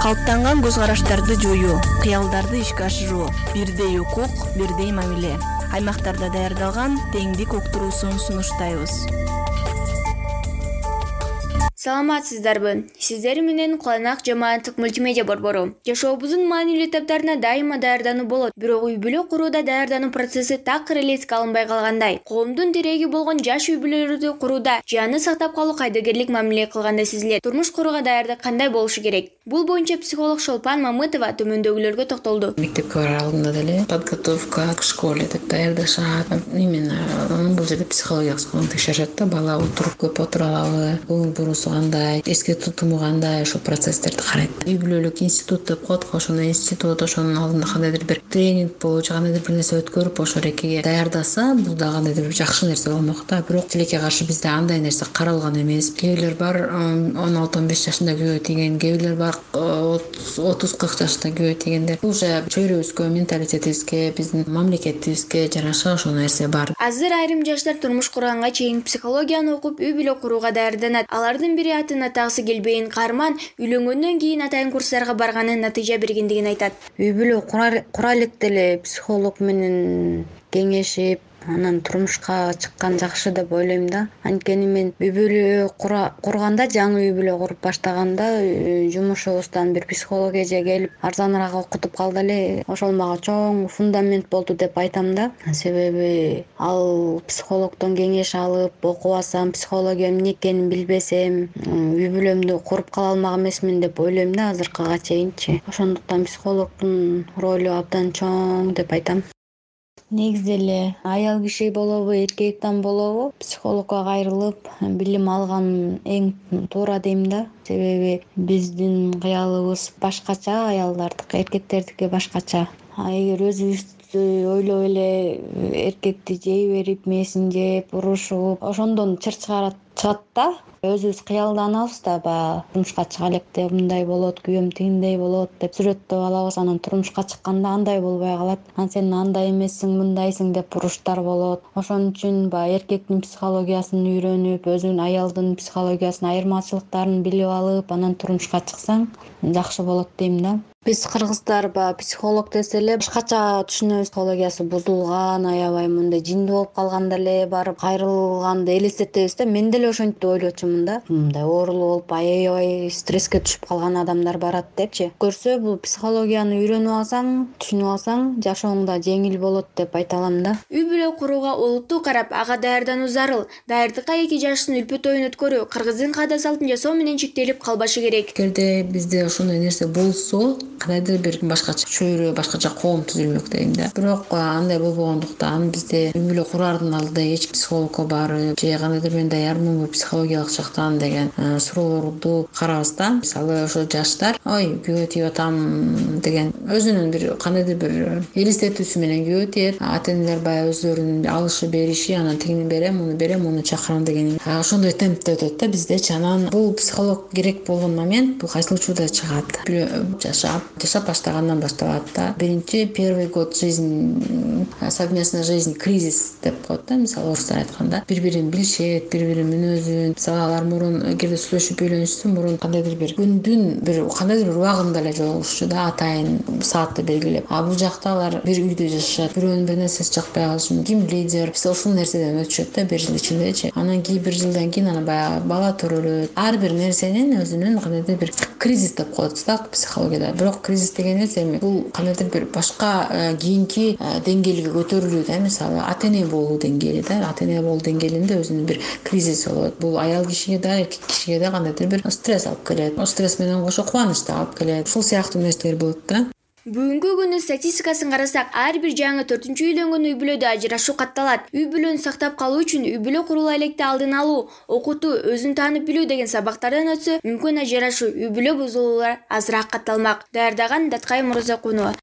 Калыптанган көз караштарды жоюу, кыялдарды ишке ашыруу, бирдей укук, бирдей мамиле. Аймактарда даярдалган теңдик уктуруусун сунуштайбыз. Саламатсыздарбы? Сиздер менен Куланак жамааттык мультимедиа борбору. Жашообуздун маанилүү этаптарына дайыма даярдануу болот. Бирок үй-бүлө курууда даярдануу процесси такыр эле эске алынбай калгандай. Коомдун тиреги болгон жаш үй-бүлөлөрдү курууда жааны сактап калуу кайдыгерлик мамиле кылгандай сезилет. Турмуш курууга даярдык кандай болушу керек? Бул боюнча психолог Шолпан Мамытова төмөндөгүлөргө токтолду. Мектепке барар алдында деле подготовка к школе деп даярдашат. Именно бул жерде психологиялык сабак текшеришет да, бала отуруп көп отура алабы, көңүл бурусу кандай, эске тутуму кандай, ошол процесстерди карайт. Үй-бүлөлүк институт деп коет, ошондой институт, ошонун алдында кандайдыр бир тренинг болуп, кандайдыр бир нерсе өткөрүп, ошол экиге даярдаса, бул да кандайдыр бир жакшы нерсе болмок да. Бирок тилекке каршы бизде андай нерсе каралган эмес. Кээ бирлер бар 16-15 жашында күйөө тийген, кээ бирлер бар 30-40 жашта күйөө тийгендер. Бул уже чөйрөбүзгө, менталитетибизге, биздин мамлекетибизге жараша ошол нерсе бар. Азыр айрым жаштар турмуш курганга чейин психологияны окуп үй-бүлө курууга даярданат. Алардын бири атын атагысы келбейин Карман үйлөнгөндөн кийин атайын курстарга барганын натыйжа бергендигин айтат. Үй-бүлө кура элек деле психолог менен кеңешип, анан турмушка чыккан жакшы деп ойлойм да. Анткени мен үй-бүлө курганда, жаңы үй-бүлө куруп баштаганда жумушубуздан бир психолог эже келип арзаныраак окутуп калды эле. Ошол мага чоң фундамент болду деп айтам да. Себеби ал психологдон кеңеш алып окуп алсам, психология эмне экенин билбесем, үй-бүлөмдү куруп кала алмак эмесмин деп ойлойм да азыркыга чейинчи. Ошондуктан психологдун ролу абдан чоң деп айтам. Негизи эле аял киши болобу, эркектен болобу, психологко кайрылып билим алган эң туура дейм да. Себеби биздин кыялыбыз башкача, аялдардыкы, эркектердики башкача. Эгер өзүбүздү ойлоп эле эркекти жей берип, мээсин жеп, урушуп, ошондон чыр чыгат да. Өзүбүз кыялданабыз да, баягы турмушка чыга электе мындай болот, күйөөм тигиндей болот деп сүрөттөп алабыз. Анан турмушка чыкканда андай болбой калат. Сен андай эмессиң, мындайсың деп буруштар болот. Ошон үчүн баягы эркектин психологиясын үйрөнүп, өзүнүн аялдын психологиясын, айырмачылыктарын билип алып, анан турмушка чыксаң жакшы болот дейм да. Биз кыргыздар психолог десе эле башкача түшүнөбүз. Психологиясы бузулган, аябай мындай жиндүү болуп калганда эле барып кайрылганды элестетебиз да. Мен деле ошентип ойлочумун да. Мындай оорулуу болуп, аябай стресске түшүп калган адамдар барат депчи. Көрсө бул психологияны үйрөнүп алсаң, түшүнүп алсаң, жашооң да жеңил болот деп айта алам да. Үй-бүлө курууга олуттуу карап, ага даярдануу зарыл. Даярдыкка 2 жаштын үлпү тоюн өткөрүү кыргыздын каада салтын жасоо менен чектелип калбашы керек. Эгерде бизде ошондой нерсе болсо, кандайдыр бир башкача чөйрө, башкача коом түзүлмөк дейм да. Бирок андай болбогондуктан бизде үй-бүлө курардын алдында эч психологко барып, же кандайдыр мен даярмынбы психологиялык жактан деген суроолорду карабастан, мисалы ошо жаштар, ой, күйөө тийип атам деген өзүнүн бир кандайдыр бир элестетүүсү менен күйөө тиет. Ата-энелер баягы өздөрүнүн алышы бериши, анан тигини берем, муну чакырам деген ошондой темпте өтөт да биздечи. Анан бул психолог керек болгон момент бул кайсыл учурда чыгат. Жашап баштагандан башталат да. Биринчи первый год жизни, совместная жизнь, кризис деп коет да, мисалы орустар айтканда. Бири-бирин билишет, бири-биринин мүнөзүн. Мисалы алар мурун эгерде сүйлөшүп үйлөнүшсө, мурун кандайдыр бир күндүн бир кандайдыр бир убагында эле жолугушчу да, атайын саатты белгилеп. Бул жакта алар бир үйдө жашашат. Бирөөнүн бир нерсеси жакпай калышы мүмкүн. Ким лидер, ушул нерседен өтүшөт да 1 жыл ичиндечи. Анан кийин 1 жылдан кийин ана баягы бала төрөлөт. Ар бир нерсенин өзүнүн кандайдыр бир кризис деп коет да психологияда. Бирок кризис деген нерсе бул кандайдыр бир башка кийинки деңгээлге көтөрүлүү да. Мисалы ата-эне болуу деңгээли да. Ата-эне болуу деңгээлинде өзүнүн бир кризис болот. Бул аял кишиге да, эркек кишиге да кандайдыр бир стресс алып келет. О стресс менен кошо кубаныч да алып келет. Ушул сыяктуу нерселер болот да. Бүгүнкү күнү статистикасын карасак, ар бир жаңы 4-чү үйлөнгөн үй-бүлөдө ажырашуу катталат. Үй-бүлөнү сактап калуу үчүн үй-бүлө курула электе алдын алуу, окутуу, өзүн таанып билүү деген сабактардан өтсө, мүмкүн ажырашуу, үй-бүлө бузулуулар азыраак катталмак. Даярдаган Даткай Мурзакунова.